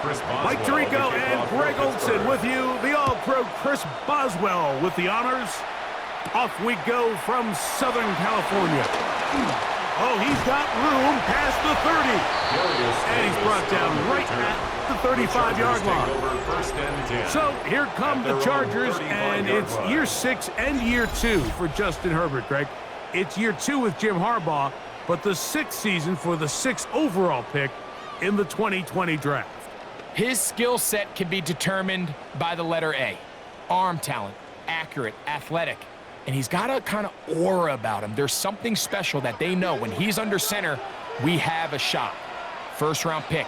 Mike Tirico and Greg Olson with you. The All-Pro Chris Boswell with the honors. Off we go from Southern California. Oh, he's got room past the 30. And he's brought down right at the 35-yard line. So here come the Chargers, and it's year 6 and year 2 for Justin Herbert, Greg. It's year 2 with Jim Harbaugh, but the 6th season for the 6th overall pick in the 2020 draft. His skill set can be determined by the letter A. Arm talent, accurate, athletic. And he's got a kind of aura about him. There's something special that they know when he's under center, we have a shot. First-round pick.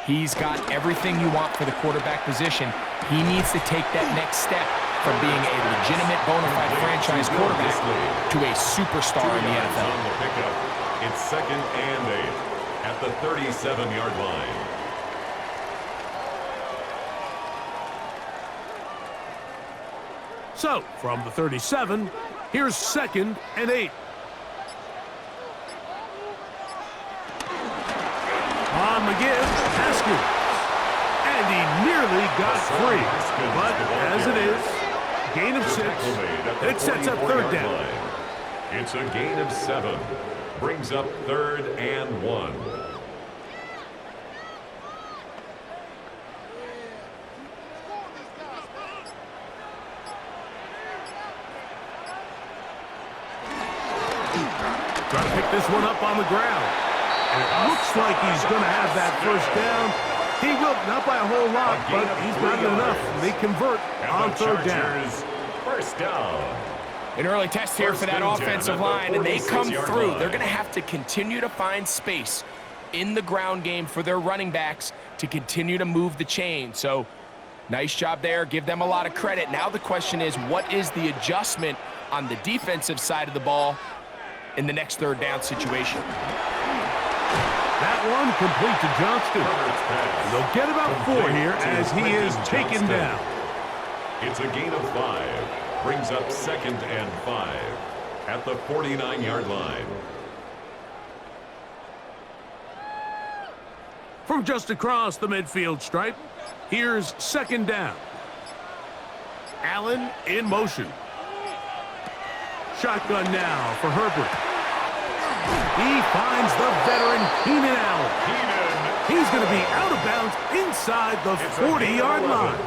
He's got everything you want for the quarterback position. He needs to take that next step from being a legitimate, bona fide franchise quarterback to a superstar in the NFL. On the pickup, it's 2nd and 8 at the 37-yard line. So, from the 37, here's 2nd and 8. On the give, Haskins. And he nearly got free. But as it is, gain of 6. It sets up 3rd down. It's a gain of 7. Brings up 3rd and 1. Trying to pick this one up on the ground. And it looks like he's going to have that 1st down. He will, not by a whole lot, but he's got enough. They convert on 3rd down. 1st down. An early test here for that offensive line, and they come through. They're going to have to continue to find space in the ground game for their running backs to continue to move the chain. So, nice job there. Give them a lot of credit. Now the question is, what is the adjustment on the defensive side of the ball in the next 3rd down situation? That one complete to Johnston. They'll get about 4 here as he is taken down. It's a gain of 5. Brings up 2nd and 5 at the 49-yard line. From just across the midfield stripe, here's 2nd down. Allen in motion. Shotgun now for Herbert. He finds the veteran Keenan Allen. He's going to be out of bounds inside the 40-yard line.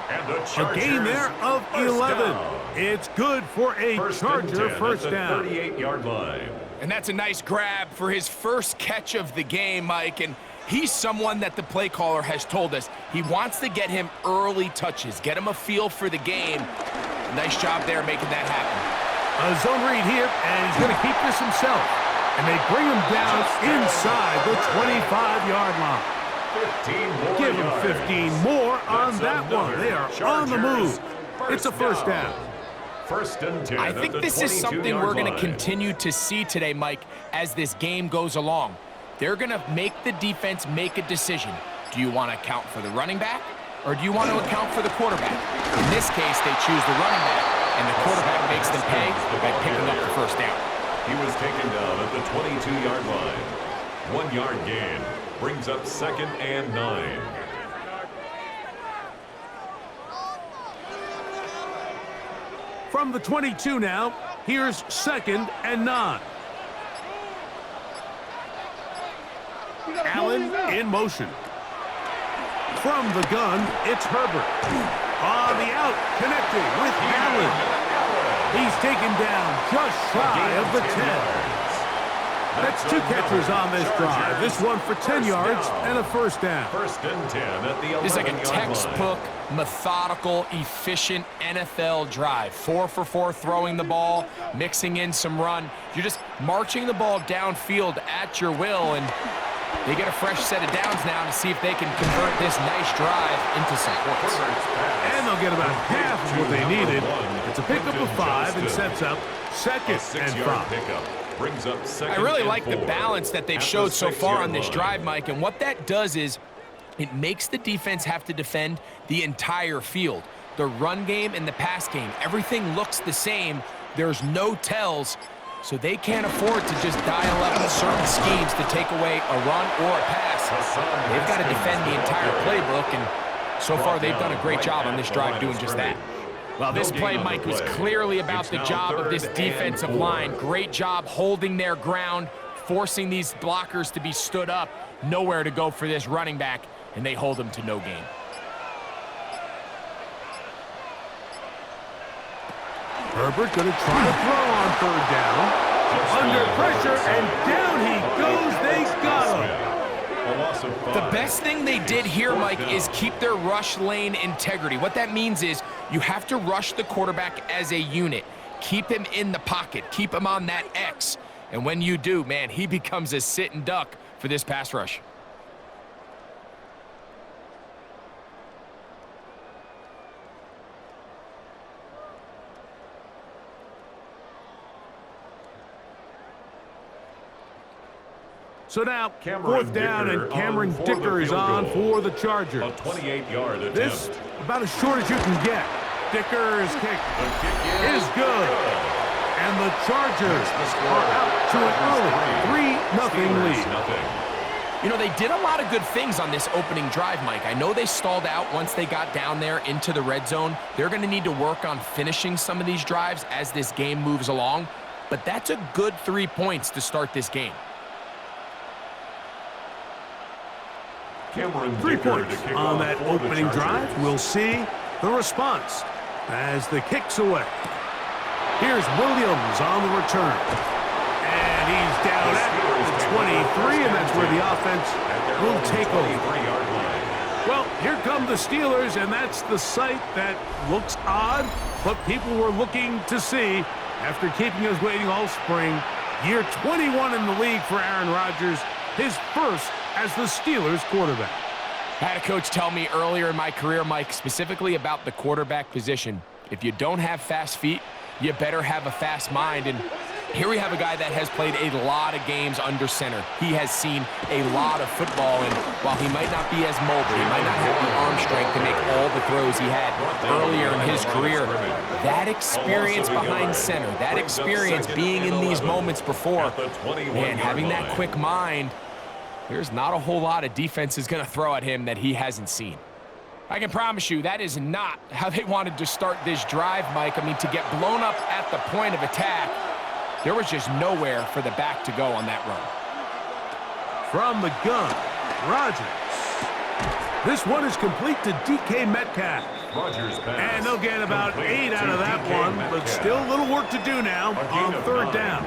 A gain there of 11. It's good for a Charger 1st down. 38-yard line. And that's a nice grab for his first catch of the game, Mike. And he's someone that the play caller has told us he wants to get him early touches, get him a feel for the game. Nice job there making that happen. A zone read here, and he's going to keep this himself. And they bring him down inside the 25-yard line. 15 more Give him yards. 15 more on that one. They are on the move. It's a 1st down. 1st and 10. I think this is something we're going to continue to see today, Mike, as this game goes along. They're going to make the defense make a decision. Do you want to account for the running back, or do you want to account for the quarterback? In this case, they choose the running back, and the quarterback makes them pay by picking up the 1st down. He was taken down at the 22-yard line. 1-yard gain. Brings up 2nd and 9. From the 22 now, here's 2nd and 9. Allen in motion. From the gun, it's Herbert. On the out, connecting with Allen. He's taken down just shy of the 10. That's 2 catchers on this drive. This one for 10 yards and a 1st down. 1st and 10 at the 11-yard line. This is like a textbook, methodical, efficient NFL drive. 4 for 4 throwing the ball, mixing in some run. You're just marching the ball downfield at your will, and they get a fresh set of downs now to see if they can convert this nice drive into some points. And they'll get about half of what they needed. It's a pickup of 5 and sets up 2nd and 5. Pickup. Brings up 2nd. I really like and 4 the balance that they've showed so far on this drive, Mike, and what that does is it makes the defense have to defend the entire field. The run game and the pass game, everything looks the same. There's no tells, so they can't afford to just dial up certain schemes to take away a run or a pass. they've got to defend the entire playbook, and so far they've done a great job on this drive doing just that. Well, this play, Mike, was clearly about the job of this defensive line. Great job holding their ground, forcing these blockers to be stood up. Nowhere to go for this running back, and they hold him to no gain. Herbert going to try to throw on third down. Under pressure, and down he goes. They got him. The best thing they did here, Mike, is keep their rush lane integrity. What that means is you have to rush the quarterback as a unit. Keep him in the pocket. Keep him on that X. And when you do, man, he becomes a sitting duck for this pass rush. So now, fourth down, and Cameron Dicker is on for the Chargers. A 28-yard attempt. This, about as short as you can get. Dicker's kick is good. And the Chargers are out to an early 3-0 lead. You know, they did a lot of good things on this opening drive, Mike. I know they stalled out once they got down there into the red zone. They're going to need to work on finishing some of these drives as this game moves along. But that's a good 3 points to start this game. 3 points on that opening drive. We'll see the response as the kick's away. Here's Williams on the return. And he's down at the 23, and that's where the offense will take over. Well, here come the Steelers, and that's the sight that looks odd, but people were looking to see after keeping us waiting all spring. Year 21 in the league for Aaron Rodgers, his first as the Steelers quarterback. I had a coach tell me earlier in my career, Mike, specifically about the quarterback position. If you don't have fast feet, you better have a fast mind. And here we have a guy that has played a lot of games under center. He has seen a lot of football, and while he might not be as mobile, he might not have the arm strength to make all the throws he had earlier in his career, that experience behind center, that experience being in these moments before, man, having that quick mind, there's not a whole lot of defense is going to throw at him that he hasn't seen. I can promise you that is not how they wanted to start this drive, Mike. I mean, to get blown up at the point of attack, there was just nowhere for the back to go on that run. From the gun, Rodgers. This one is complete to DK Metcalf. And they'll get about 8 out of that one, but still a little work to do now on third down.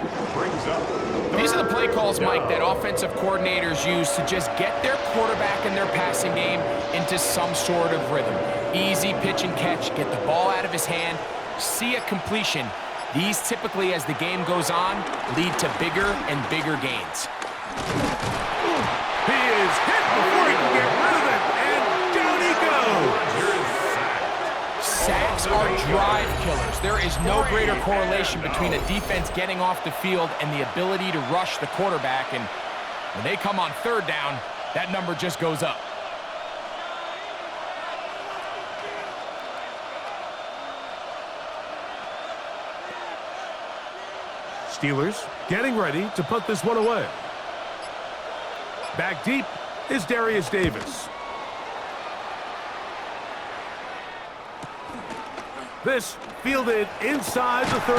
These are the play calls, Mike, that offensive coordinators use to just get their quarterback and their passing game into some sort of rhythm. Easy pitch and catch, get the ball out of his hand, see a completion. These typically, as the game goes on, lead to bigger and bigger gains. He is hit before he can get rid of it, and down he goes. Sacks are drive killers. There is no greater correlation between a defense getting off the field and the ability to rush the quarterback. And when they come on third down, that number just goes up. Steelers getting ready to put this one away. Back deep is Darius Davis. This fielded inside the 35.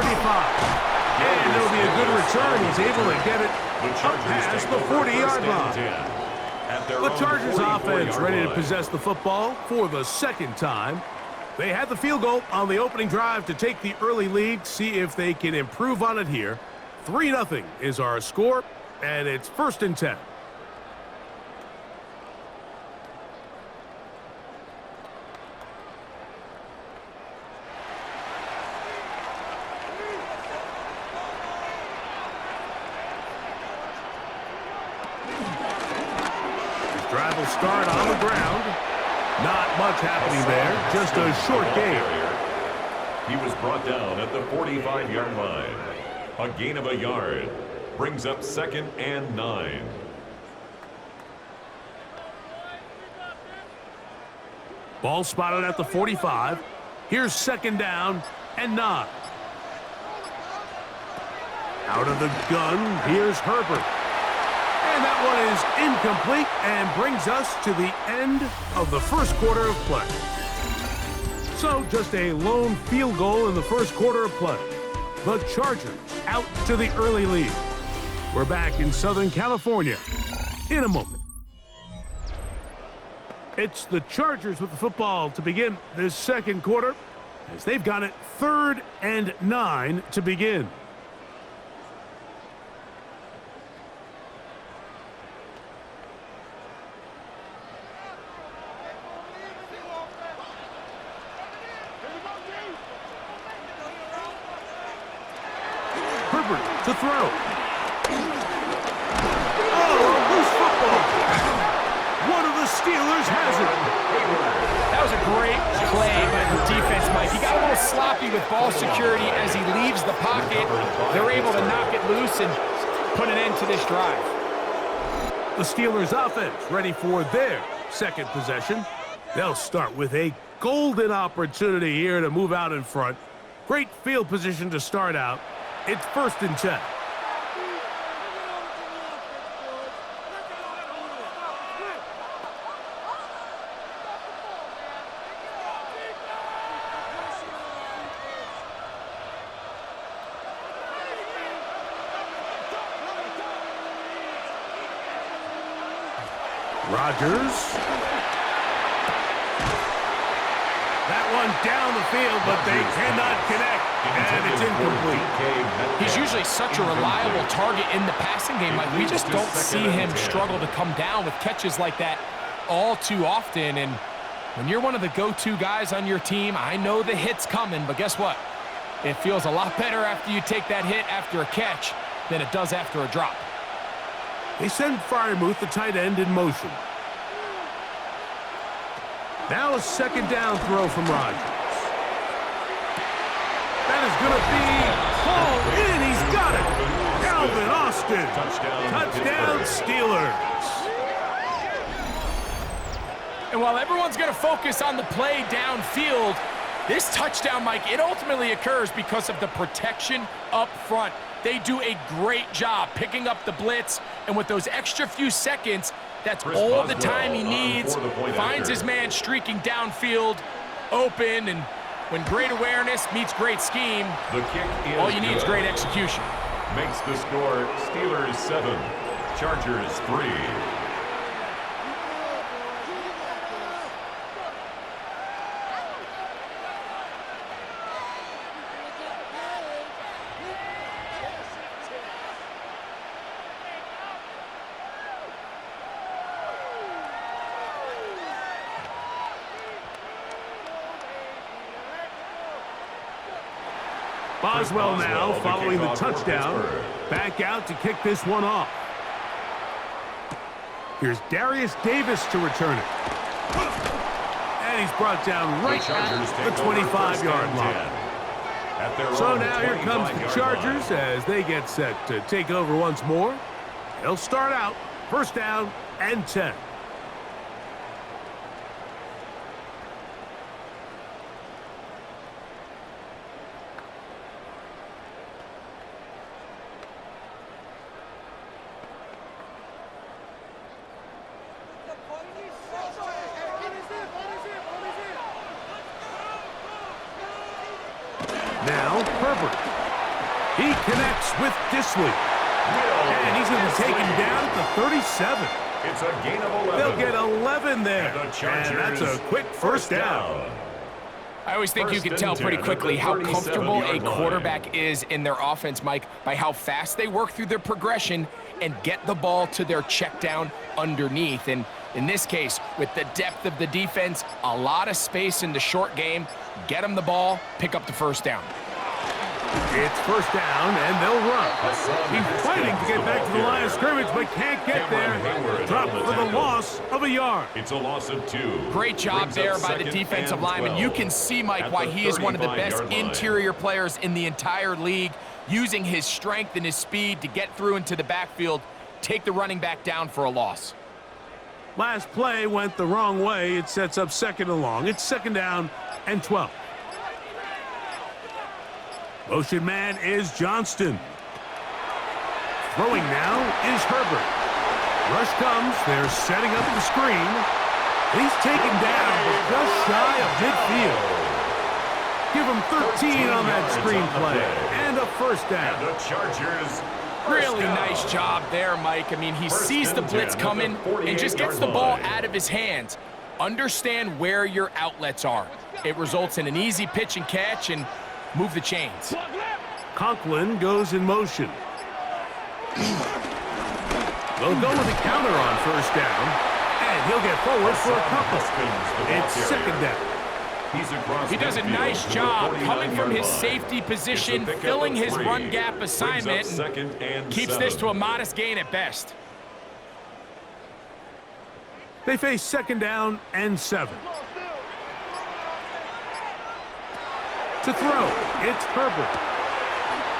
And it'll be a good return. He's able to get it up past the 40-yard line. The Chargers offense ready to possess the football for the second time. They had the field goal on the opening drive to take the early lead. See if they can improve on it here. 3-0 is our score, and it's 1st and 10. Drive will start on the ground. Not much happening there, just a short gain. He was brought down at the 45-yard line. A gain of a yard brings up 2nd and 9. Ball spotted at the 45. Here's 2nd down and 9. Out of the gun, here's Herbert. And that one is incomplete and brings us to the end of the first quarter of play. So just a lone field goal in the first quarter of play. The Chargers out to the early lead. We're back in Southern California in a moment. It's the Chargers with the football to begin this second quarter, as they've got it 3rd and 9 to begin. Herbert to throw. Oh, a loose football. One of the Steelers has it. That was a great play by the defense, Mike. He got a little sloppy with ball security as he leaves the pocket. They're able to knock it loose and put an end to this drive. The Steelers offense ready for their second possession. They'll start with a golden opportunity here to move out in front. Great field position to start out. It's 1st and 10. Rodgers. That one down the field, but they cannot connect, and it's incomplete. He's usually such a reliable target in the passing game. Like, we just don't see him struggle to come down with catches like that all too often. And when you're one of the go-to guys on your team, I know the hit's coming, but guess what? It feels a lot better after you take that hit after a catch than it does after a drop. They send Freiermuth, the tight end, in motion. Now a 2nd down throw from Rodgers. That is going to be pulled in. He's got it. Calvin Austin. Touchdown Steelers. And while everyone's going to focus on the play downfield, this touchdown, Mike, it ultimately occurs because of the protection up front. They do a great job picking up the blitz, and with those extra few seconds, that's all the time he needs. Finds his man streaking downfield, open, and when great awareness meets great scheme, all you need is great execution. Makes the score Steelers 7, Chargers 3. Boswell now following the touchdown. Back out to kick this one off. Here's Darius Davis to return it. And he's brought down right at the 25-yard line. So now here comes the Chargers as they get set to take over once more. They'll start out 1st down and 10. Now, Herbert. He connects with Disley. And he's going to be taken down at the 37. It's a gain of 11. They'll get 11 there. And that's a quick 1st down. I always think you can tell pretty quickly how comfortable a quarterback is in their offense, Mike, by how fast they work through their progression and get the ball to their check down underneath. And in this case, with the depth of the defense, a lot of space in the short game, get them the ball, pick up the 1st down. It's 1st down, and they'll run. He's fighting to get back to the line of scrimmage, but can't get there. Drop for the loss of a yard. It's a loss of 2. Great job there by the defensive lineman. You can see, Mike, why he is one of the best interior players in the entire league, using his strength and his speed to get through into the backfield, take the running back down for a loss. Last play went the wrong way. It sets up 2nd and long. It's 2nd down and 12. Motion man is Johnston. Throwing now is Herbert. Rush comes. They're setting up the screen. He's taken down, but just shy of midfield. Give him 13 on that screen play. And a first down. And the Chargers. Really nice job there, Mike. I mean, he sees the blitz coming and just gets the ball out of his hands. Understand where your outlets are. It results in an easy pitch and catch and move the chains. Conklin goes in motion. They'll go with a counter on first down. And he'll get forward for a couple. It's second down. He does a nice job coming from his safety position, filling his run gap assignment, and keeps this to a modest gain at best. They face second down and 7. To throw, it's Herbert.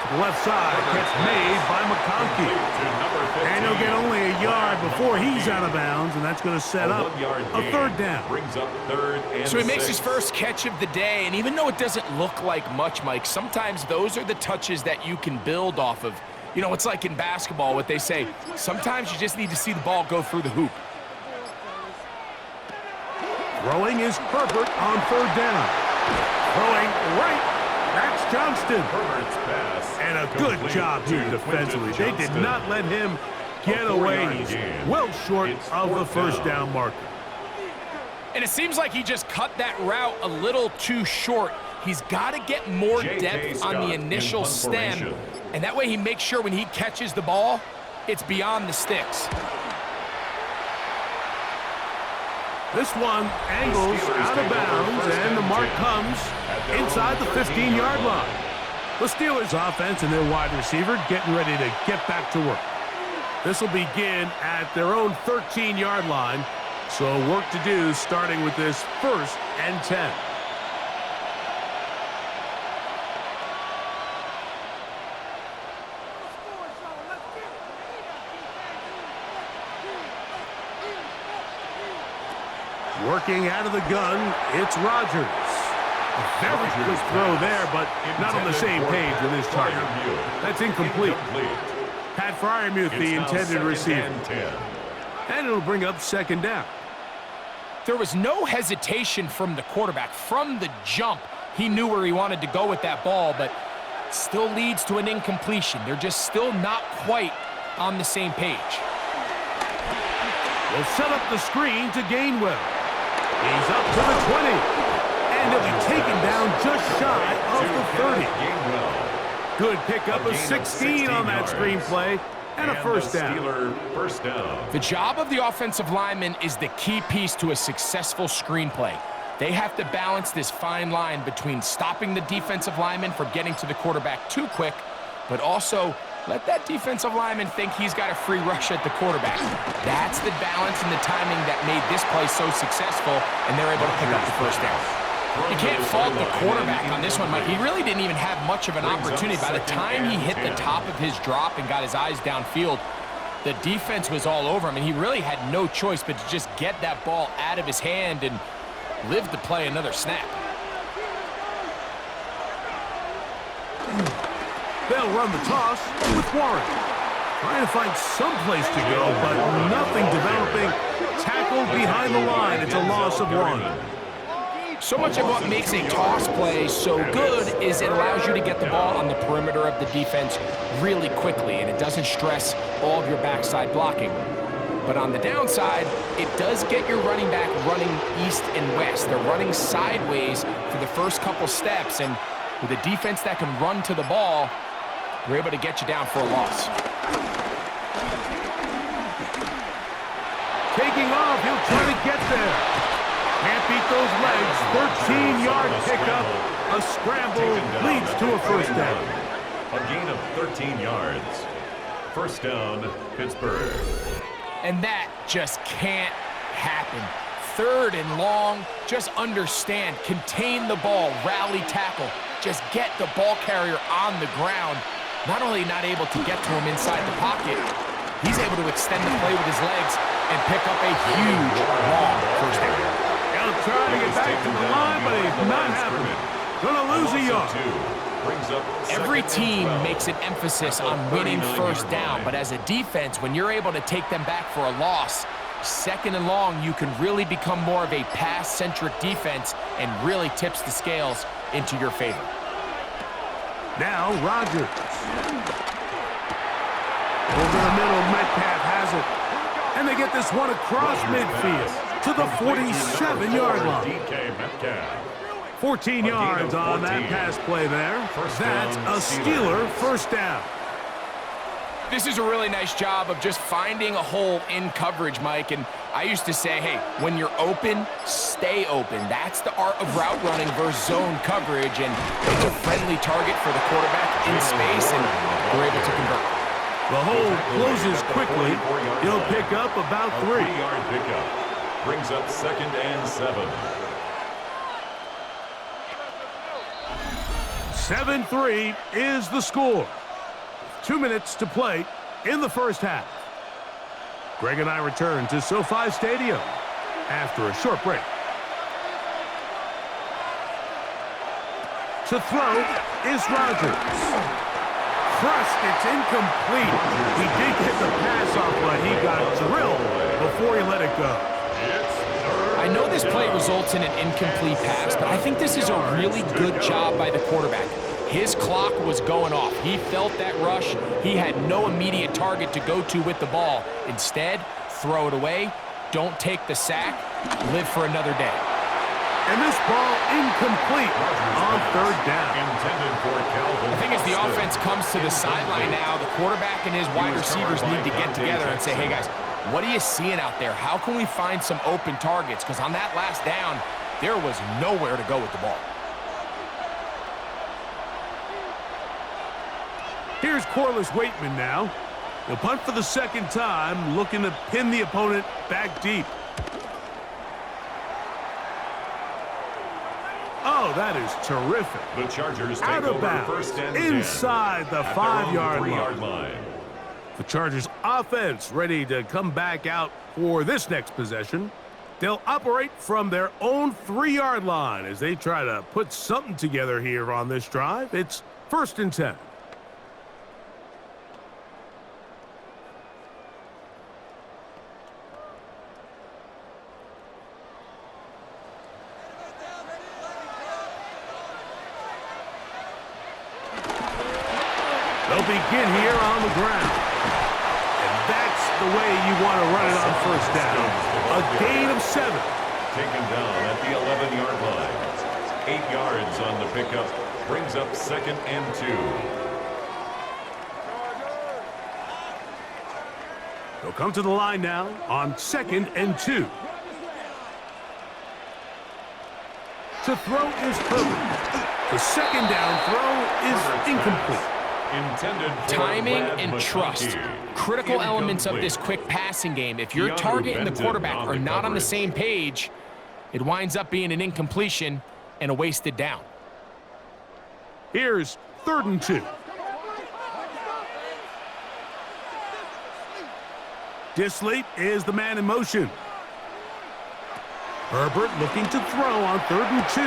To the left side, catch made by McConkey. And he'll get only a yard before he's out of bounds, and that's going to set up a third down. So he makes his first catch of the day, and even though it doesn't look like much, Mike, sometimes those are the touches that you can build off of. You know, it's like in basketball, what they say, sometimes you just need to see the ball go through the hoop. Throwing is Herbert on third down. Throwing right, that's Johnston. Herbert's pass. And a good job here defensively. They did not let him get away. He's well short of the first down marker. And it seems like he just cut that route a little too short. He's got to get more depth on the initial stem. And that way he makes sure when he catches the ball, it's beyond the sticks. This one angles out of bounds, and the mark comes inside the 15-yard line. The Steelers offense and their wide receiver getting ready to get back to work. This will begin at their own 13-yard line, so work to do starting with this 1st and 10. Working out of the gun, it's Rodgers. A very good throw there, but not on the same page with his target. That's incomplete. Pat Freiermuth, the intended receiver. And it'll bring up second down. There was no hesitation from the quarterback. From the jump, he knew where he wanted to go with that ball, but still leads to an incompletion. They're just still not quite on the same page. We'll set up the screen to Gainwell. He's up to the 20. And he'll be taken down just shy of the 30. Good pickup of 16 on that screenplay. And a first down. The job of the offensive lineman is the key piece to a successful screenplay. They have to balance this fine line between stopping the defensive lineman from getting to the quarterback too quick, but also let that defensive lineman think he's got a free rush at the quarterback. That's the balance and the timing that made this play so successful, and they're able to pick up the first down. You can't fault the quarterback on this one, Mike. He really didn't even have much of an opportunity. By the time he hit the top of his drop and got his eyes downfield, the defense was all over him, and he really had no choice but to just get that ball out of his hand and live to play another snap. They'll run the toss with Warren. Trying to find some place to go, but nothing developing. Tackled behind the line. It's a loss of 1. So much of what makes a toss play so good is it allows you to get the ball on the perimeter of the defense really quickly, and it doesn't stress all of your backside blocking. But on the downside, it does get your running back running east and west. They're running sideways for the first couple steps, and with a defense that can run to the ball, they're able to get you down for a loss. Taking off, he'll try to get there. Can't beat those legs. 13-yard pickup. A scramble leads to a first down. A gain of 13 yards. First down, Pittsburgh. And that just can't happen. 3rd and long, just understand, contain the ball, rally tackle, just get the ball carrier on the ground. Not only not able to get to him inside the pocket, he's able to extend the play with his legs and pick up a huge, long first down. He'll try to get back to the line, but he's not happening. Gonna lose a yard. Brings up Every second and team 12. makes an emphasis on winning first down, but as a defense, when you're able to take them back for a loss, second and long, you can really become more of a pass-centric defense and really tips the scales into your favor. Now Rodgers. Over the middle, Metcalf has it. And they get this one across midfield to the 47-yard line. DK Metcalf. 14 yards on that pass play there. That's a Steeler first down. This is a really nice job of just finding a hole in coverage, Mike. And I used to say, hey, when you're open, stay open. That's the art of route running versus zone coverage. And it's a friendly target for the quarterback in space, and we're able to convert. The hole closes quickly. He'll pick up about 3. 3-yard pickup. Brings up second and 7. 7-3 is the score. 2 minutes to play in the first half. Greg and I return to SoFi Stadium after a short break. To throw is Rodgers. Crushed, it's incomplete. He did get the pass off, but he got drilled before he let it go. I know this play results in an incomplete pass, but I think this is a really good job by the quarterback. His clock was going off. He felt that rush. He had no immediate target to go to with the ball. Instead, throw it away. Don't take the sack. Live for another day. And this ball incomplete on third down. Intended for Calvin. I think as the offense comes to the sideline now, the quarterback and his wide receivers need to get together and say, hey, guys, what are you seeing out there? How can we find some open targets? Because on that last down, there was nowhere to go with the ball. Here's Corliss Waitman now. He'll punt for the second time, looking to pin the opponent back deep. Oh, that is terrific. The Chargers take Out of over bounds, first and 10 inside the at their own 5-yard 3-yard line. line. The Chargers offense ready to come back out for this next possession. They'll operate from their own 3-yard line as they try to put something together here on this drive. It's first and 10. They'll begin here on the ground. And that's the way you want to run it on first down. A gain of 7. Taken down at the 11-yard line. 8 yards on the pickup. Brings up second and 2. They'll come to the line now on second and 2. To throw is Herbert. The second down throw is incomplete. Intended for Timing Brad and trust. McConkey. Critical elements of this Incomplete. quick passing game. If your Keanu target and the Benton quarterback on are the not on the coverage. same page, it winds up being an incompletion and a wasted down. Here's third and 2. Disley is the man in motion. Herbert looking to throw on third and 2.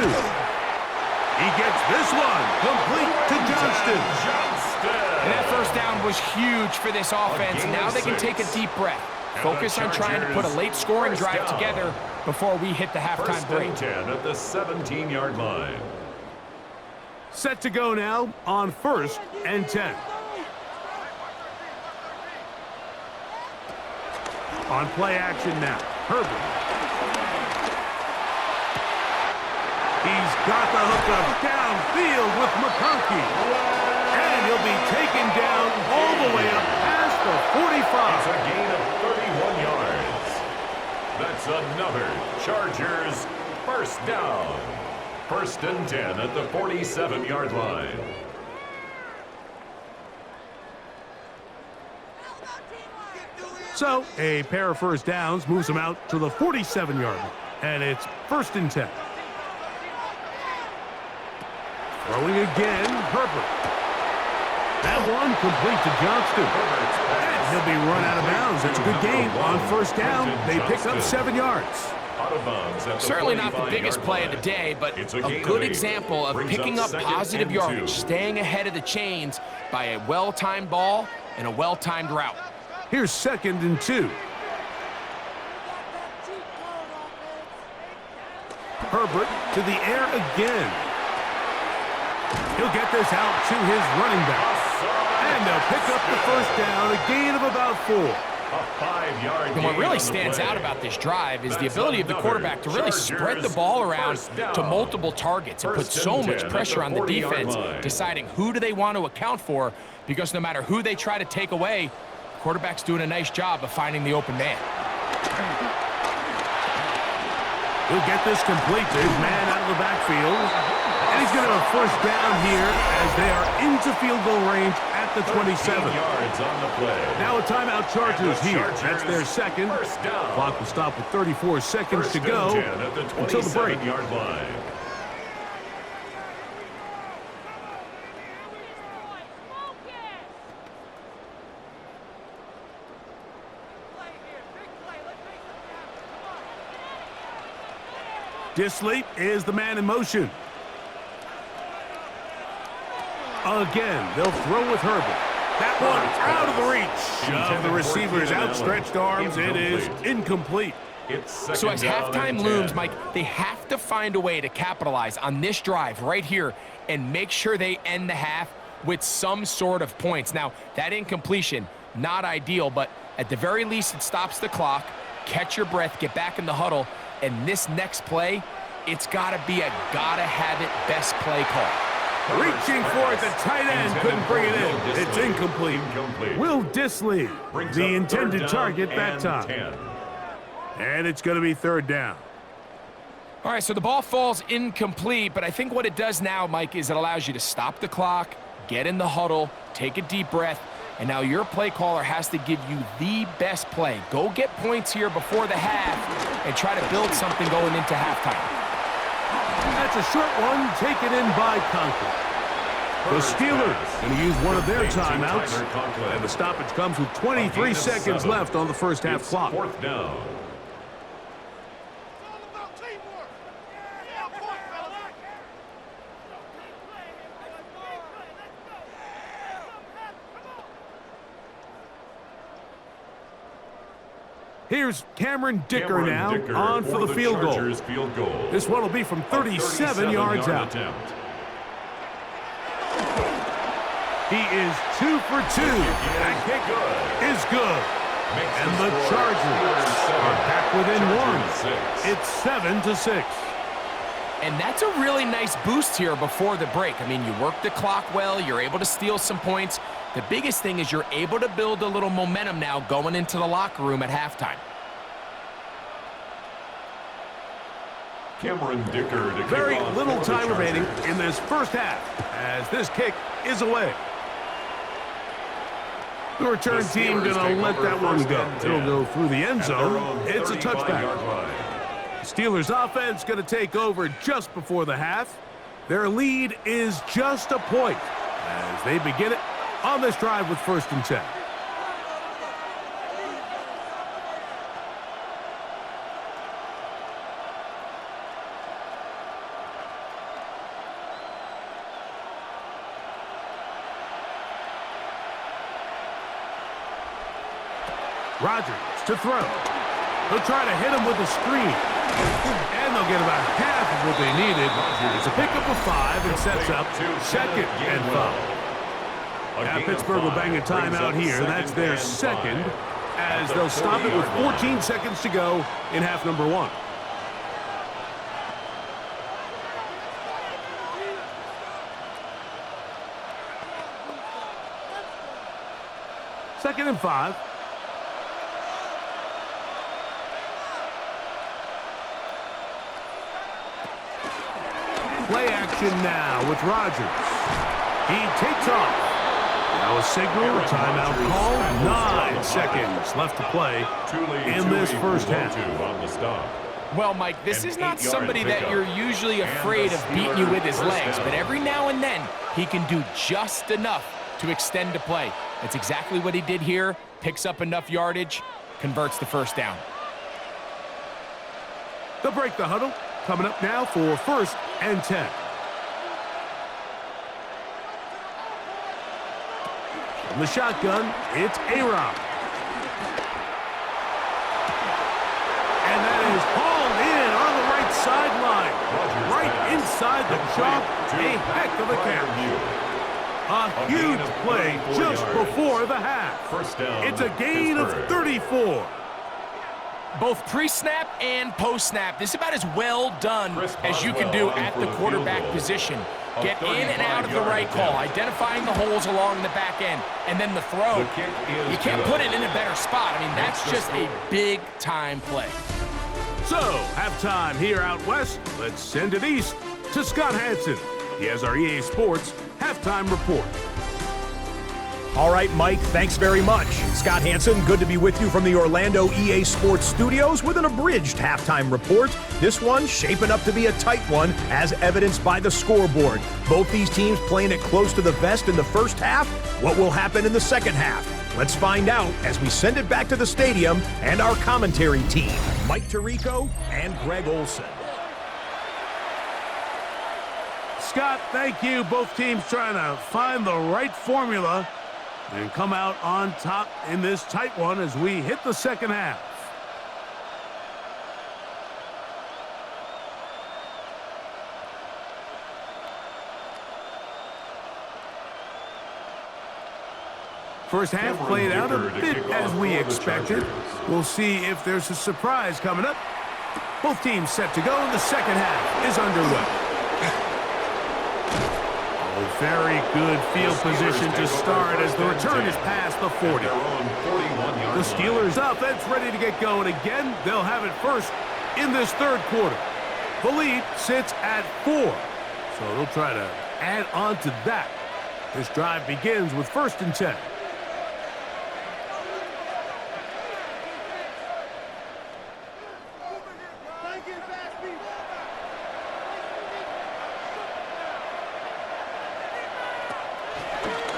He gets this one complete to Johnston. And that first down was huge for this offense. Now they can take a deep breath. Focus on trying to put a late scoring drive together before we hit the halftime First break. and 10 at the 17-yard line. Set to go now on first and 10. On play action now, Herbert. He's got the hookup downfield with McConkey. And he'll be taken down all the way up past the 45. It's a gain of 31 yards. That's another Chargers first down. First and 10 at the 47-yard line. So a pair of first downs moves them out to the 47-yard line. And it's first and 10. Throwing again, Herbert. That one complete to Johnston. And he'll be run out of bounds. It's a good game on first down. They pick up 7 yards. Out of bounds at the Certainly not the 45-yard biggest play of the line. day, but It's a gain good of 8. example of Brings picking up second positive and yardage, 2. staying ahead of the chains by a well-timed ball and a well-timed route. Here's 2nd and 2. Herbert to the air again. He'll get this out to his running back. And they'll pick up the first down, a gain of about 4. A 5-yard And what gain really on the stands play. out about this drive is the That's ability of the another quarterback to really spread the Chargers ball around first down. to multiple targets and put First so and much 10 pressure at on the the 40-yard defense, line. deciding who do they want to account for, because no matter who they try to take away, the quarterback's doing a nice job of finding the open man. He'll get this complete to his man out of the backfield. And he's going to have a first down here as they are into field goal range at the 27. Yards on the play. Now a timeout Chargers And the here. That's their Chargers, second. first down. Clock will stop with 34 seconds First to go and 10 at the until the break. 27-yard line. Disley is the man in motion. Again, they'll throw with Herbert. That one out of the reach of the receiver's outstretched arms. It is incomplete. It's So as second down halftime and looms, 10. Mike, they have to find a way to capitalize on this drive right here and make sure they end the half with some sort of points. Now, that incompletion, not ideal, but at the very least, it stops the clock. Catch your breath, get back in the huddle, and this next play, it's got to be a gotta-have-it best play call. Reaching for it, the tight end couldn't bring it in. It's incomplete. Will Disley, Brings the up intended third down target that and time. 10. And it's going to be 3rd down. All right, so the ball falls incomplete, but I think what it does now, Mike, is it allows you to stop the clock, get in the huddle, take a deep breath, and now your play caller has to give you the best play. Go get points here before the half and try to build something going into halftime. That's a short one taken in by Conklin. The Steelers going to use one of their timeouts. And the stoppage comes with 23 seconds left on the first half It's clock. 4th down. Here's Cameron Dicker Cameron now Dicker on for the field goal. Chargers field goal. This one will be from 37 yards out. Attempt. He is 2 for 2. That kick is good. And the Chargers are back within 1. It's 7-6. And that's a really nice boost here before the break. I mean, you work the clock well, you're able to steal some points. The biggest thing is you're able to build a little momentum now going into the locker room at halftime. Cameron Dicker to Very kick off little for the time remaining Chargers. in this first half as this kick is away. The return The team Steelers going to take let over that one first go. and 10 It'll go through the end at their zone. own It's a 35-yard touchback. line. Steelers offense going to take over just before the half. Their lead is just a point as they begin it on this drive with 1st and 10. Rodgers to throw. They'll try to hit him with a screen. And they'll get about half of what they needed. It's a pickup of 5 and sets up 2nd and 5. Now Pittsburgh will bang a timeout here. That's their second as they'll stop it with 14 seconds to go in half number 1. Second and 5. Play action now with Rodgers. He takes off. Now a signal, timeout call. 9 seconds left to play in this first half. On the stop. Well, Mike, this An is not 8-yard somebody that pickup. you're usually afraid of beating you with his legs, but every now and then he can do just enough to extend a play. That's exactly what he did here. Picks up enough yardage, converts the first down. They'll break the huddle. Coming up now for 1st and 10. From the shotgun, it's A-Rob. And that is hauled in on the right sideline. Right inside the chalk. A heck of a catch. A huge play just before the half. First down, it's a gain of 34. Both pre-snap and post-snap, this is about as well done as you can do at the quarterback position. Get in and out of the right call, identifying the holes along the back end, and then the throw. You can't put it in a better spot. I mean, that's just a big-time play. So, halftime here out west. Let's send it east to Scott Hansen. He has our EA Sports halftime report. All right, Mike, thanks very much. Scott Hansen, good to be with you from the Orlando EA Sports Studios with an abridged halftime report. This one shaping up to be a tight one, as evidenced by the scoreboard. Both these teams playing it close to the vest in the first half. What will happen in the second half? Let's find out as we send it back to the stadium and our commentary team, Mike Tirico and Greg Olson. Scott, thank you. Both teams trying to find the right formula and come out on top in this tight one as we hit the second half. First half played out a bit as we expected. We'll see if there's a surprise coming up. Both teams set to go, and the second half is underway. Very good field position to start as the return is past the 40. The Steelers' offense ready to get going again. They'll have it first in this third quarter. The lead sits at 4, so they'll try to add on to that. This drive begins with 1st and 10.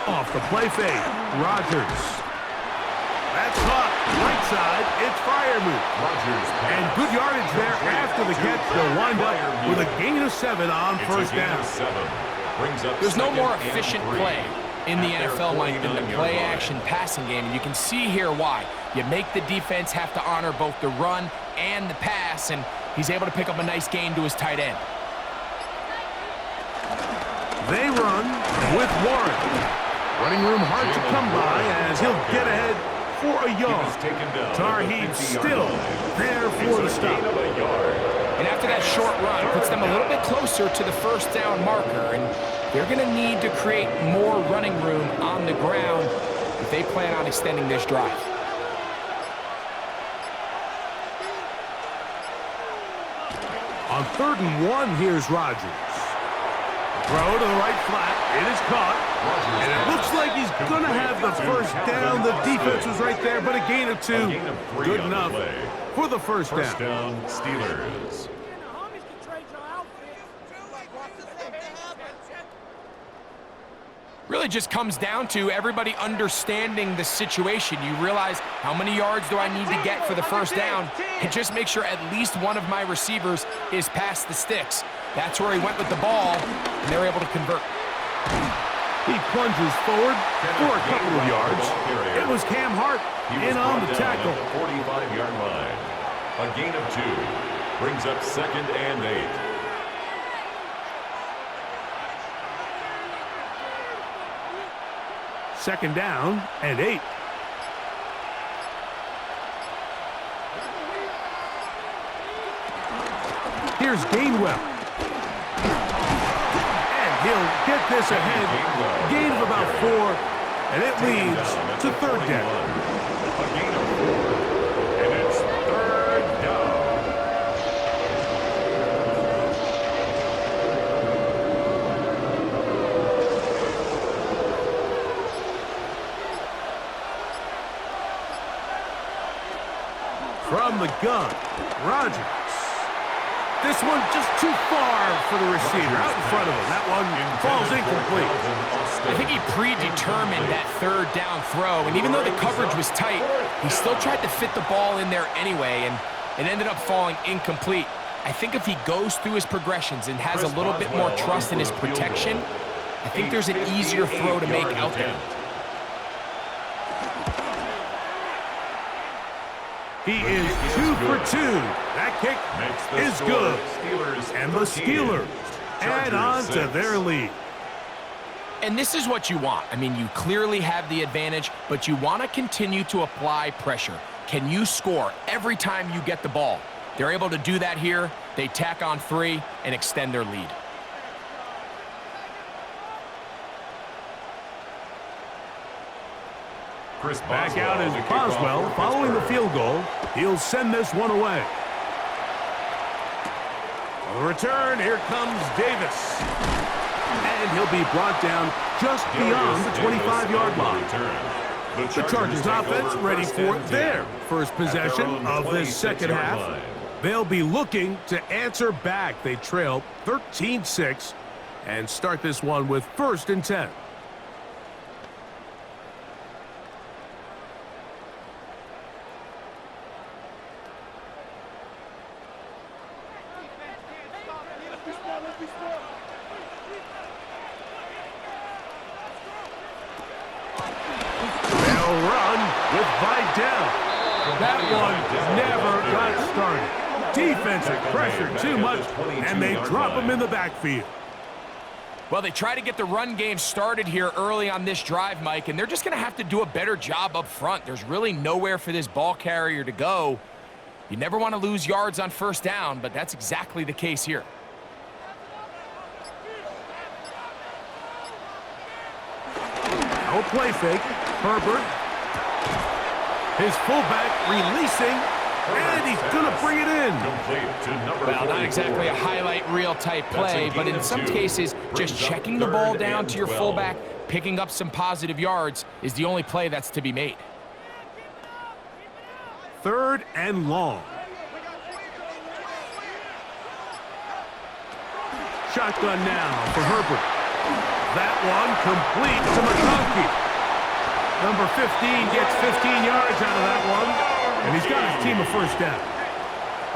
Off the play fake, Rodgers. That's caught, right side, it's Freiermuth. And good yardage there after the catch. They'll wind up with a gain of 7 on first down. There's no more efficient play in the NFL, Mike, than the play-action passing game. And you can see here why. You make the defense have to honor both the run and the pass, and he's able to pick up a nice gain to his tight end. They run with Warren. Running room hard to come by as he'll get ahead for a yard. Tarheed still there for the stop. And after that short run, puts them a little bit closer to the first down marker, and they're going to need to create more running room on the ground if they plan on extending this drive. On 3rd and 1, here's Rodgers. Throw to the right flat. It is caught. And it looks like he's going to have the first down. The defense was right there, but a gain of 2. Good enough for the first down. First down, Steelers. Really just comes down to everybody understanding the situation. You realize, how many yards do I need to get for the first down? And just make sure at least one of my receivers is past the sticks. That's where he went with the ball, and they were able to convert. He plunges forward for a couple of yards. It was Cam Hart in on the tackle. 45-yard line. A gain of 2. Brings up 2nd and 8. Second down and 8. Here's Gainwell. And he'll get this ahead. Gain of about 4. And it leads to 3rd down. A gain of 4. And it's 3rd down. From the gun, Rodgers. This one just too far for the receiver. Out in front of him. That one falls incomplete. I think he predetermined that 3rd down throw, and even though the coverage was tight, he still tried to fit the ball in there anyway, and it ended up falling incomplete. I think if he goes through his progressions and has a little bit more trust in his protection, I think there's an easier throw to make out there. He is 2 for 2. That kick is good. And the Steelers add on to their lead. And this is what you want. I mean, you clearly have the advantage, but you want to continue to apply pressure. Can you score every time you get the ball? They're able to do that here. They tack on 3 and extend their lead. Back out is Boswell following the field goal. He'll send this one away. On the return, here comes Davis. And he'll be brought down just beyond the 25-yard line. The Chargers offense ready for their first possession of this second half. They'll be looking to answer back. They trail 13-6 and start this one with 1st and 10. That one never got started. Defensive pressure too much, and they drop him in the backfield. Well, they try to get the run game started here early on this drive, Mike, and they're just going to have to do a better job up front. There's really nowhere for this ball carrier to go. You never want to lose yards on 1st down, but that's exactly the case here. No play fake. Herbert. His fullback releasing, and he's going to bring it in. Well, not exactly a highlight reel type play, but in some cases, just checking the ball down to your fullback, picking up some positive yards is the only play that's to be made. 3rd and long. Shotgun now for Herbert. That one complete to McConkey. Number 15 gets 15 yards out of that one, and he's got his team a 1st down.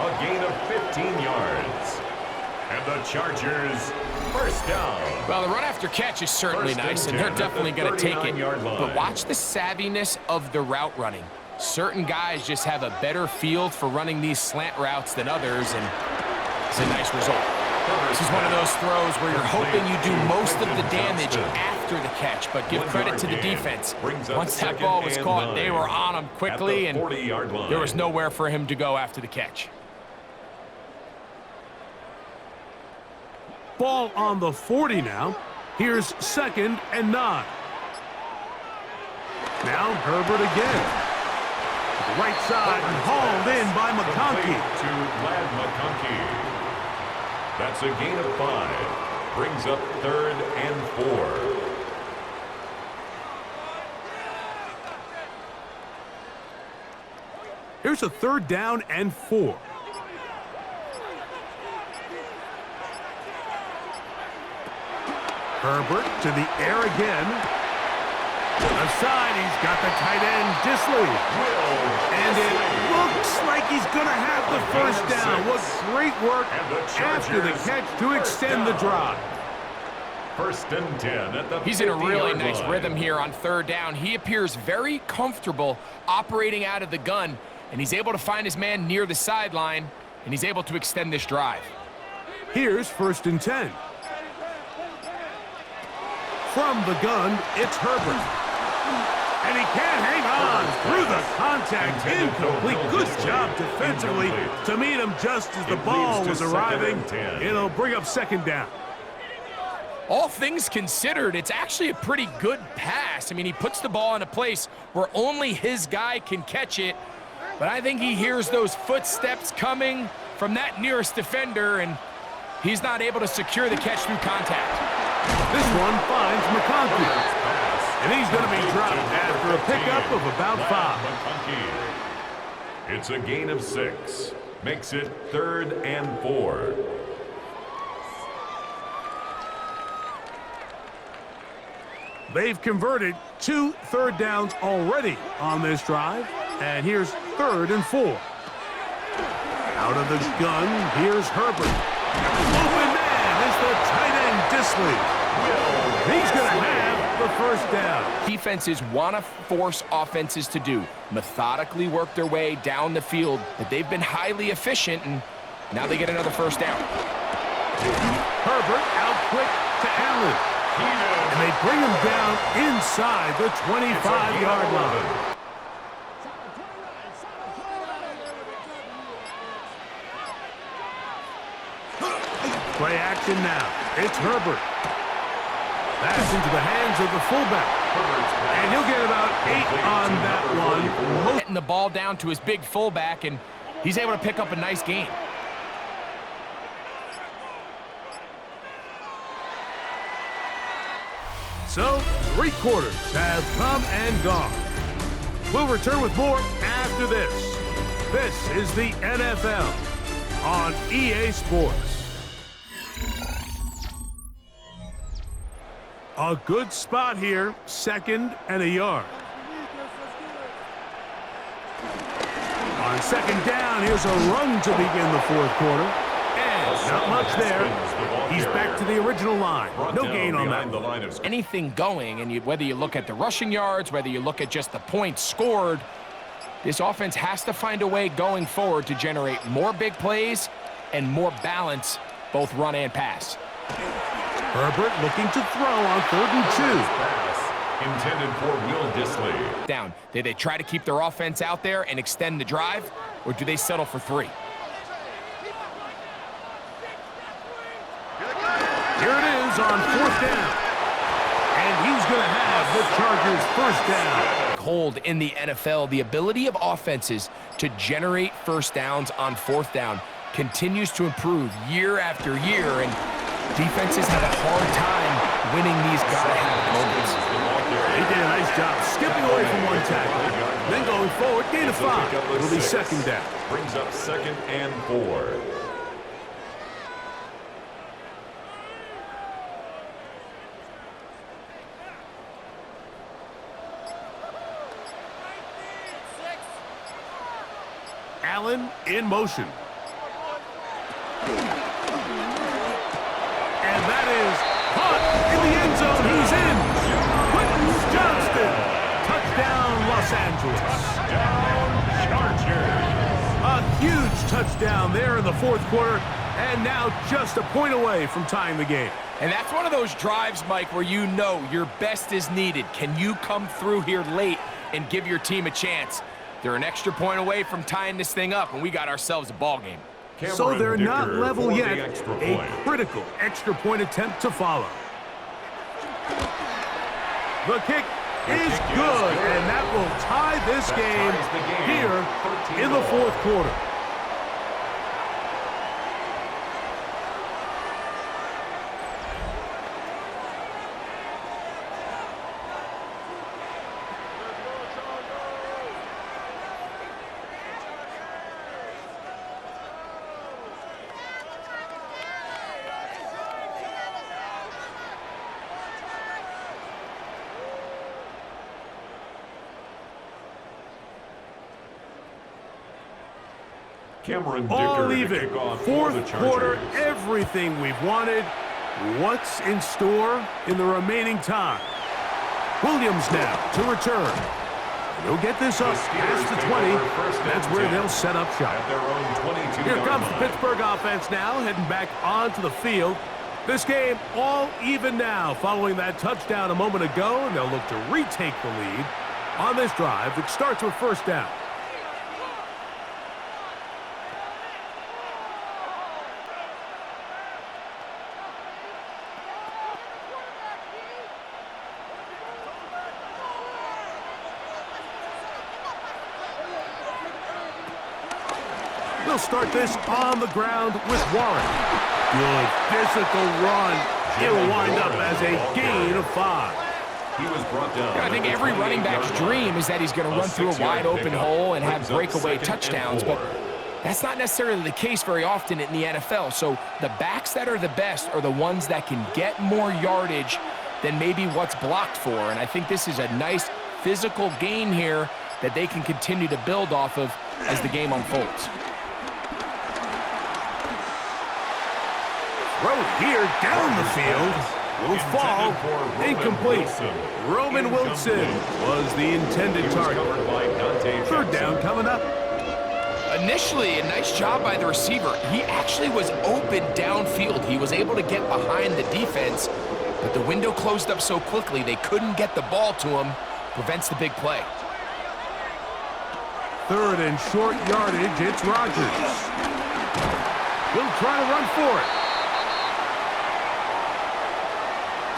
A gain of 15 yards. And the Chargers, 1st down. Well, the run after catch is certainly nice, and they're definitely going to take it. But watch the savviness of the route running. Certain guys just have a better field for running these slant routes than others, and it's a nice result. This is one of those throws where you're hoping you do most of the damage after the catch, but give credit to the defense. Once that ball was caught, they were on him quickly, and there was nowhere for him to go after the catch. Ball on the 40 now. Here's 2nd and 9. Now Herbert again. To the right side and hauled in by McConkey. To Lad McConkey. That's a gain of 5. Brings up 3rd and 4. Here's a 3rd down and 4. Herbert to the air again. To the side, he's got the tight end, Disley. And it looks like he's going to have the 1st down. What great work after the catch to extend the drive. 1st and 10 at the He's in a really nice rhythm here on 3rd down. He appears very comfortable operating out of the gun, and he's able to find his man near the sideline, and he's able to extend this drive. Here's 1st and 10. From the gun, it's Herbert. And he can't hang on through the contact. Incomplete. Good job defensively to meet him just as the ball was arriving. It'll bring up 2nd down. All things considered, it's actually a pretty good pass. I mean, he puts the ball in a place where only his guy can catch it. But I think he hears those footsteps coming from that nearest defender, and he's not able to secure the catch through contact. This one finds McConkey. And he's going to be dropped after a pickup of about 5. It's a gain of 6. Makes it 3rd and 4. They've converted 2 3rd downs already on this drive. And here's 3rd and 4. Out of the gun, here's Herbert. Open man is the tight end Disley. He's going to have the first down. Defenses want to force offenses to do, methodically work their way down the field, but they've been highly efficient, and now they get another first down. Herbert out quick to Allen. And they bring him down inside the 25-yard line. Play action now. It's Herbert. That's into the hands of the fullback. And he'll get about 8 on that one. Getting the ball down to his big fullback, and he's able to pick up a nice gain. So, 3 quarters have come and gone. We'll return with more after this. This is the NFL on EA Sports. A good spot here, 2nd and a yard. On 2nd down, here's a run to begin the 4th quarter. And not much there. He's back to the original line. No gain on that. Anything going, and whether you look at the rushing yards, whether you look at just the points scored, this offense has to find a way going forward to generate more big plays and more balance, both run and pass. Herbert looking to throw on 3rd and 2. Intended for Will Disley. Down. Do they try to keep their offense out there and extend the drive, or do they settle for 3? Here it is on 4th down. And he's going to have the Chargers' first down. Hold in the NFL, the ability of offenses to generate first downs on 4th down continues to improve year after year, and defenses have a hard time winning these gotta-have moments. He did a nice job skipping away from one tackle, then going forward, gain of 5. It'll be 2nd down. Brings up 2nd and 4. Allen in motion. And that is caught in the end zone. He's in. Quentin Johnston. Touchdown, Los Angeles. Touchdown, Chargers. A huge touchdown there in the 4th quarter, and now just a point away from tying the game. And that's one of those drives, Mike, where you know your best is needed. Can you come through here late and give your team a chance? They're an extra point away from tying this thing up, and we got ourselves a ball game. So they're not level yet. A point. critical extra point attempt to follow. The kick is good, and that will tie this game here in the 4th quarter. All even. 4th quarter, everything we've wanted. What's in store in the remaining time? Williams now to return. He'll get this up past the 20. That's where they'll set up shop. Here comes the Pittsburgh offense now, heading back onto the field. This game all even now following that touchdown a moment ago, and they'll look to retake the lead on this drive that starts with 1st down. They'll start this on the ground with Warren. Good physical run. It'll wind up as a gain of 5. He was brought down. I think every running back's dream is that he's going to run through a wide open hole and have breakaway touchdowns, but that's not necessarily the case very often in the NFL. So the backs that are the best are the ones that can get more yardage than maybe what's blocked for. And I think this is a nice physical game here that they can continue to build off of as the game unfolds. Throw here down the field. Will fall. Incomplete. Roman Wilson was the intended target. Third down coming up. Initially, a nice job by the receiver. He actually was open downfield. He was able to get behind the defense, but the window closed up so quickly they couldn't get the ball to him. Prevents the big play. Third and short yardage, it's Rodgers. He'll try to run for it.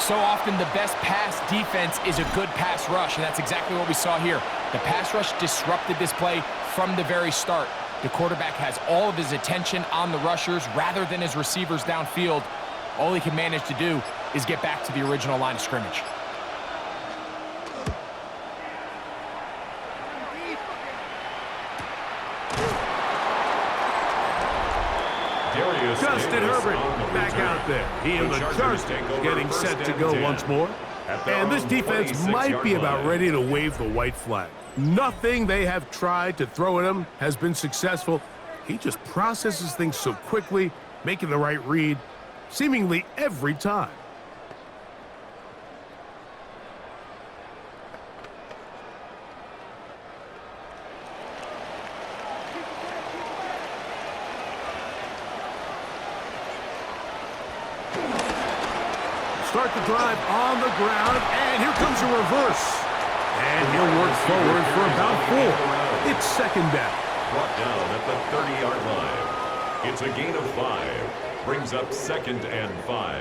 So often the best pass defense is a good pass rush, and that's exactly what we saw here. The pass rush disrupted this play from the very start. The quarterback has all of his attention on the rushers rather than his receivers downfield. All he can manage to do is get back to the original line of scrimmage. Justin Herbert back out there. He and the Chargers getting set to go once more. And this defense might be about ready to wave the white flag. Nothing they have tried to throw at him has been successful. He just processes things so quickly, making the right read, seemingly every time. Start the drive on the ground, and here comes a reverse. And he'll work forward for about 4. It's second down. Brought down at the 30-yard line. It's a gain of 5. Brings up second and 5.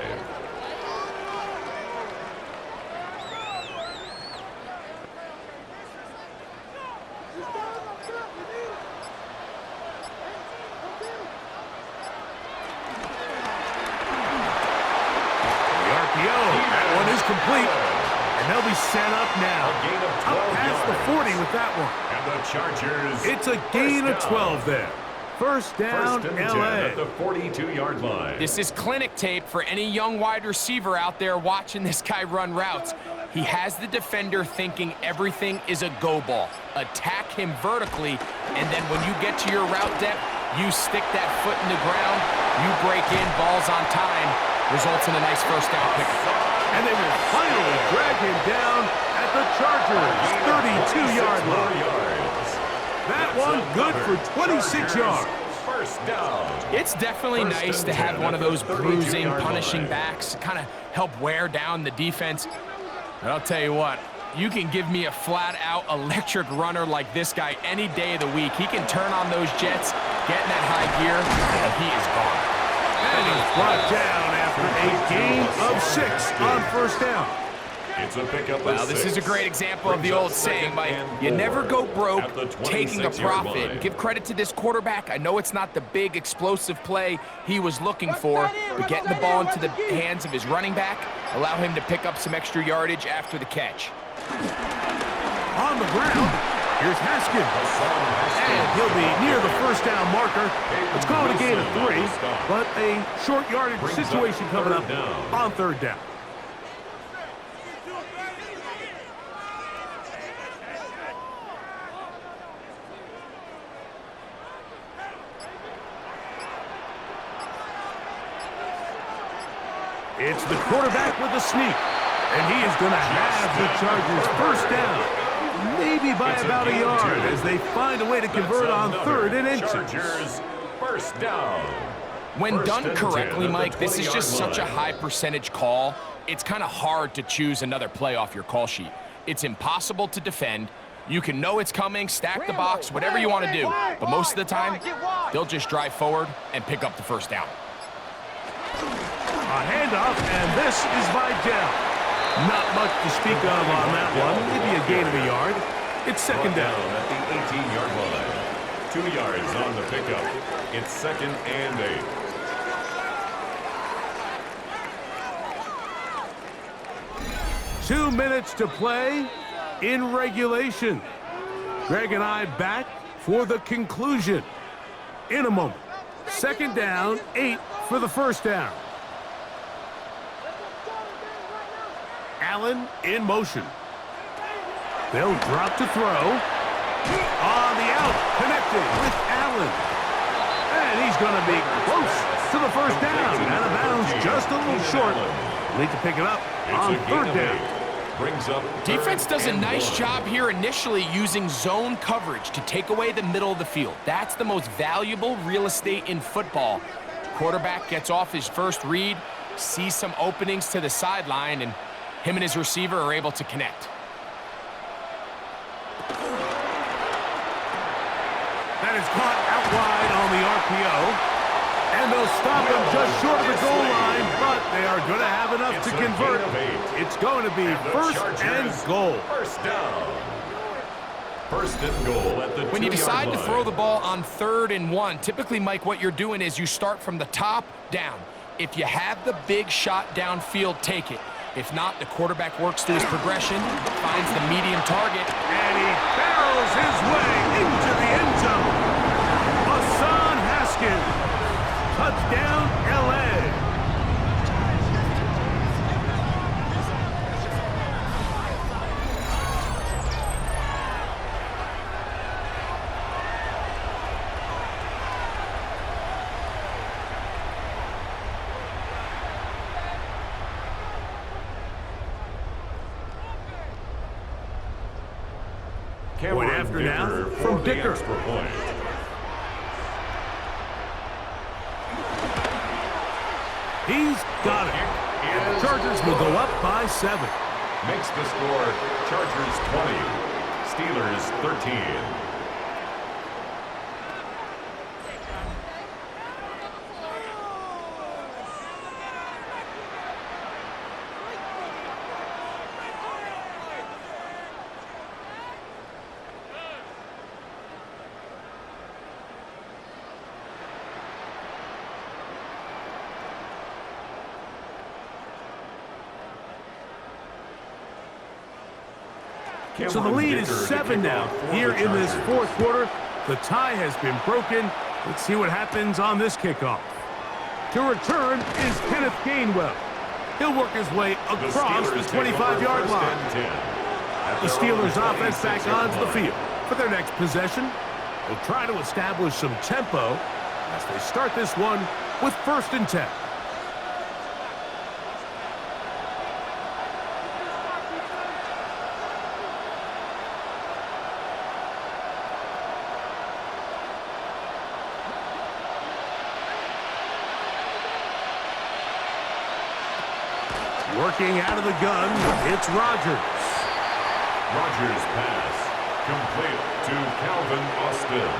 That one is complete, and they'll be set up now. Up past the 40 with that one. And the Chargers. It's a gain of 12 there. First down, First and 10 LA. at the 42-yard line. This is clinic tape for any young wide receiver out there watching this guy run routes. He has the defender thinking everything is a go ball. Attack him vertically, and then when you get to your route depth, you stick that foot in the ground, you break in, balls on time, results in a nice first down pickup. And they will finally drag him down at the Chargers' 32-yard line. That one good for 26 yards. First down. It's definitely nice to have one of those bruising, punishing backs, kind of help wear down the defense. But I'll tell you what, you can give me a flat-out electric runner like this guy any day of the week. He can turn on those jets, get in that high gear, and he is gone. And he's brought down after a gain of 6 on first down. It's a pickup. Well, this is a great example of the old saying, Mike. You never go broke taking a profit. Give credit to this quarterback. I know it's not the big explosive play he was looking for, but getting the ball into the hands of his running back, allow him to pick up some extra yardage after the catch. On the ground, here's Haskins. And he'll be near the first down marker. Let's call it a gain of 3, but a short yardage situation coming up on third down. It's the quarterback with the sneak, and he is going to have the Chargers first down, maybe by about a yard, as they find a way to convert on third and inches. Chargers first down. When done correctly, Mike, this is just such a high percentage call. It's kind of hard to choose another play off your call sheet. It's impossible to defend. You can know it's coming, stack the box, whatever you want to do. But most of the time, they'll just drive forward and pick up the first down. A handoff, and this is Vidal. Not much to speak of on that one. Maybe a gain of a yard. It's second down. At the 18-yard line. 2 yards on the pickup. It's second and 8. 2 minutes to play in regulation. Greg and I back for the conclusion in a moment. Second down, 8 for the first down. Allen in motion. They'll drop to throw. On the out, connected with Allen. And he's going to be close to the first down. Out of bounds just a little short. Need to pick it up on third down. Brings up Defense does a nice job here initially using zone coverage to take away the middle of the field. That's the most valuable real estate in football. Quarterback gets off his first read, sees some openings to the sideline, and him and his receiver are able to connect. That is caught out wide on the RPO. And they'll stop him just short of the goal line, but they are going to have enough to convert. It's going to be first and goal. First down. First and goal at the 2-yard line. When you decide to throw the ball on 3rd and 1, typically, Mike, what you're doing is you start from the top down. If you have the big shot downfield, take it. If not, the quarterback works through his progression, finds the medium target, and he barrels his way into the end zone. Hassan Haskins. Touchdown, L.A. Point after now from Dicker. He's got it. And the Chargers will go up by 7. Makes the score Chargers 20, Steelers 13. So the lead is 7 now here in this fourth quarter. The tie has been broken. Let's see what happens on this kickoff. To return is Kenneth Gainwell. He'll work his way across the 25-yard line. The Steelers offense back onto the field for their next possession. They'll try to establish some tempo as they start this one with 1st and 10. Working out of the gun, it's Rodgers. Rodgers pass, complete to Calvin Austin.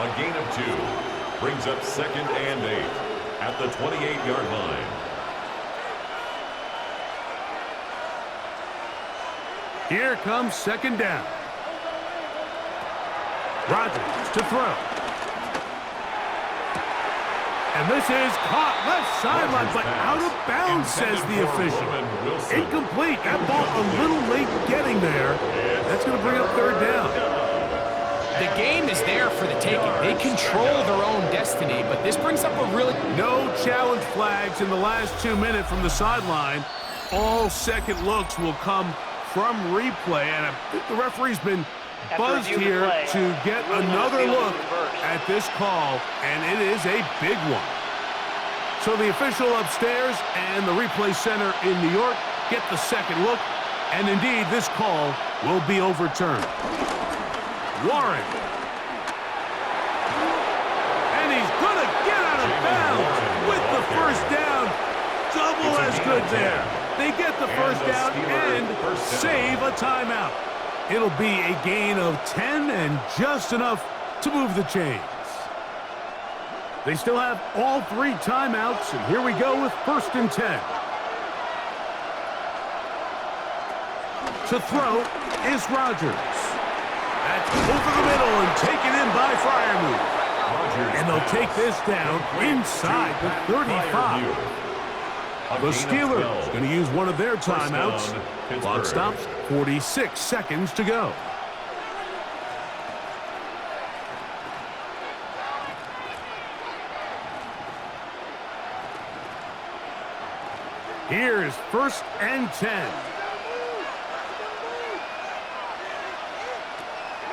A gain of 2, brings up 2nd and 8 at the 28-yard line. Here comes 2nd down. Rodgers to throw. And this is caught left sideline, but out of bounds, says the official. Incomplete. That ball a little late getting there. That's going to bring up 3rd down. The game is there for the taking. They control their own destiny, but this brings up a really... No challenge flags in the last 2 minutes from the sideline. All second looks will come from replay, and the referee's been buzzed here to get another look at this call, and it is a big one. So the official upstairs and the replay center in New York get the second look, and indeed this call will be overturned. Warren. And he's going to get out of bounds with the 1st down. Double as good there. They get the 1st down and save a timeout. It'll be a gain of 10 and just enough to move the chains. They still have all 3 timeouts, and here we go with 1st and 10. To throw is Rodgers. That's over the middle and taken in by Freiermuth. And they'll take this down inside the 35. The Steelers going to use one of their timeouts. Clock stops, 46 seconds to go. Here's 1st and 10.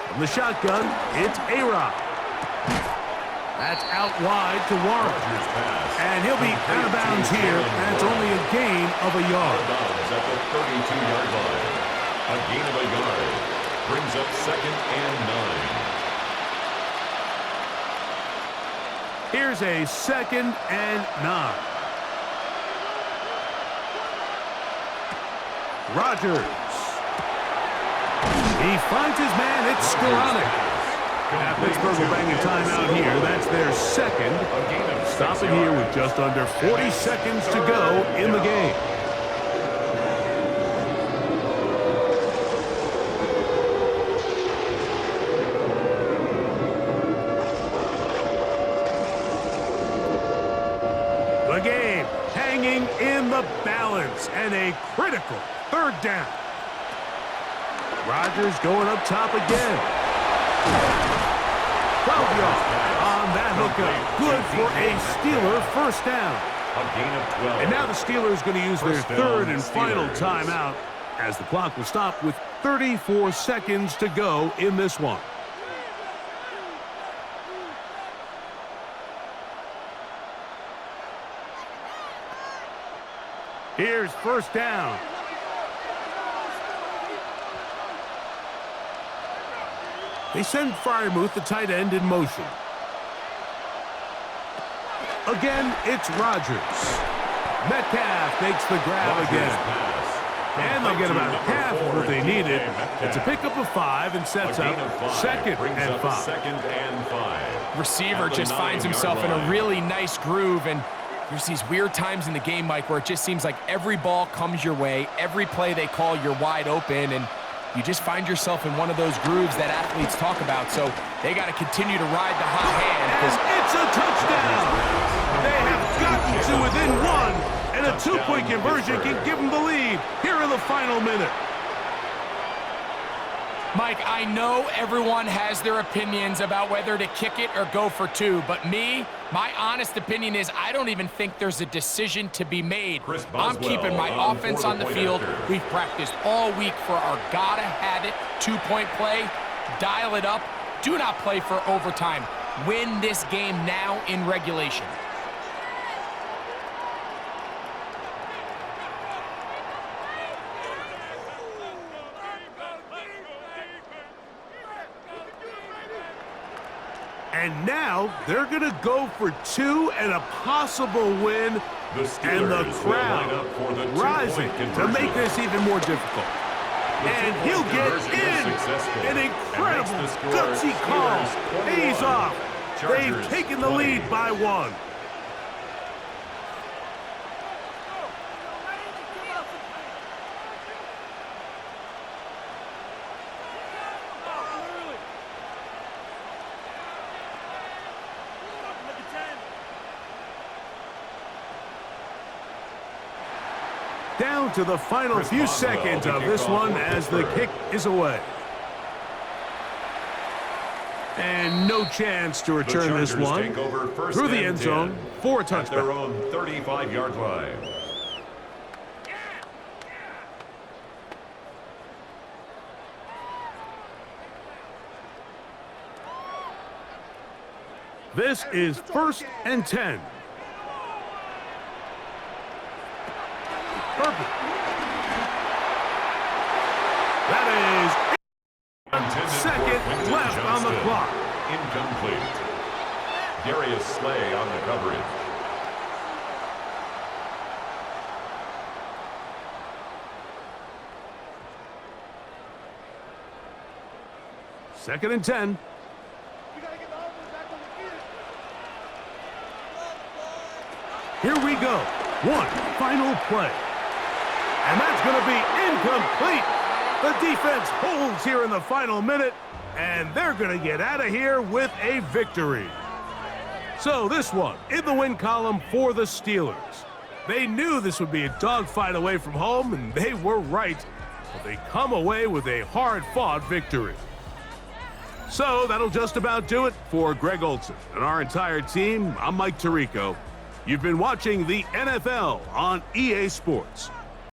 From the shotgun, it's A-Rod. That's out wide to Warren. Rodgers' pass. And he'll be out of bounds here, and it's only a gain of a Out yard. of bounds at the 32-yard line. A gain of a yard brings up 2nd and 9. Here's a 2nd and 9. Rodgers. He finds his man. It's Skoranek. Now, Pittsburgh will bang a timeout here. That's their second. Stopping here with just under 40 seconds to go in the game. The game hanging in the balance and a critical 3rd down. Rodgers going up top again. 12 yards on that hookup. Good for a Steeler 1st down. A gain of 12. And now the Steelers going to use their First down, 3rd and final Steelers. timeout as the clock will stop with 34 seconds to go in this one. Here's 1st down. They send Freiermuth, the tight end, in motion. Again, it's Rodgers. Metcalf makes the grab again. And they'll get about half of what they needed. It's a pickup of 5 and sets up 2nd and 5. 2nd and 5. Receiver just finds himself in a really nice groove, and there's these weird times in the game, Mike, where it just seems like every ball comes your way, every play they call, you're wide open, and you just find yourself in one of those grooves that athletes talk about. So they got to continue to ride the hot hand. And it's a touchdown. They have gotten to within 1, and a 2-point conversion can give them the lead here in the final minute. Mike, I know everyone has their opinions about whether to kick it or go for 2, but my honest opinion is I don't even think there's a decision to be made. I'm keeping my offense on the field. We've practiced all week for our gotta-have-it 2-point play. Dial it up. Do not play for overtime. Win this game now in regulation. And now they're going to go for 2 and a possible win. And the crowd rising to make this even more difficult. And he'll get in. An incredible, gutsy call. Pays off. They've taken the lead by 1. Down to the final few seconds of this one as the kick is away. And no chance to return this one through the end zone for a touchback. Their own 35-yard line. This is 1st and 10. Perfect. That is 2nd left on the clock. Incomplete. Darius Slay on the coverage. Second and 10. Here we go. One final play. And that's going to be incomplete. The defense holds here in the final minute, and they're going to get out of here with a victory. So this one in the win column for the Steelers. They knew this would be a dogfight away from home, and they were right. But they come away with a hard-fought victory. So that'll just about do it for Greg Olson and our entire team. I'm Mike Tirico. You've been watching the NFL on EA Sports.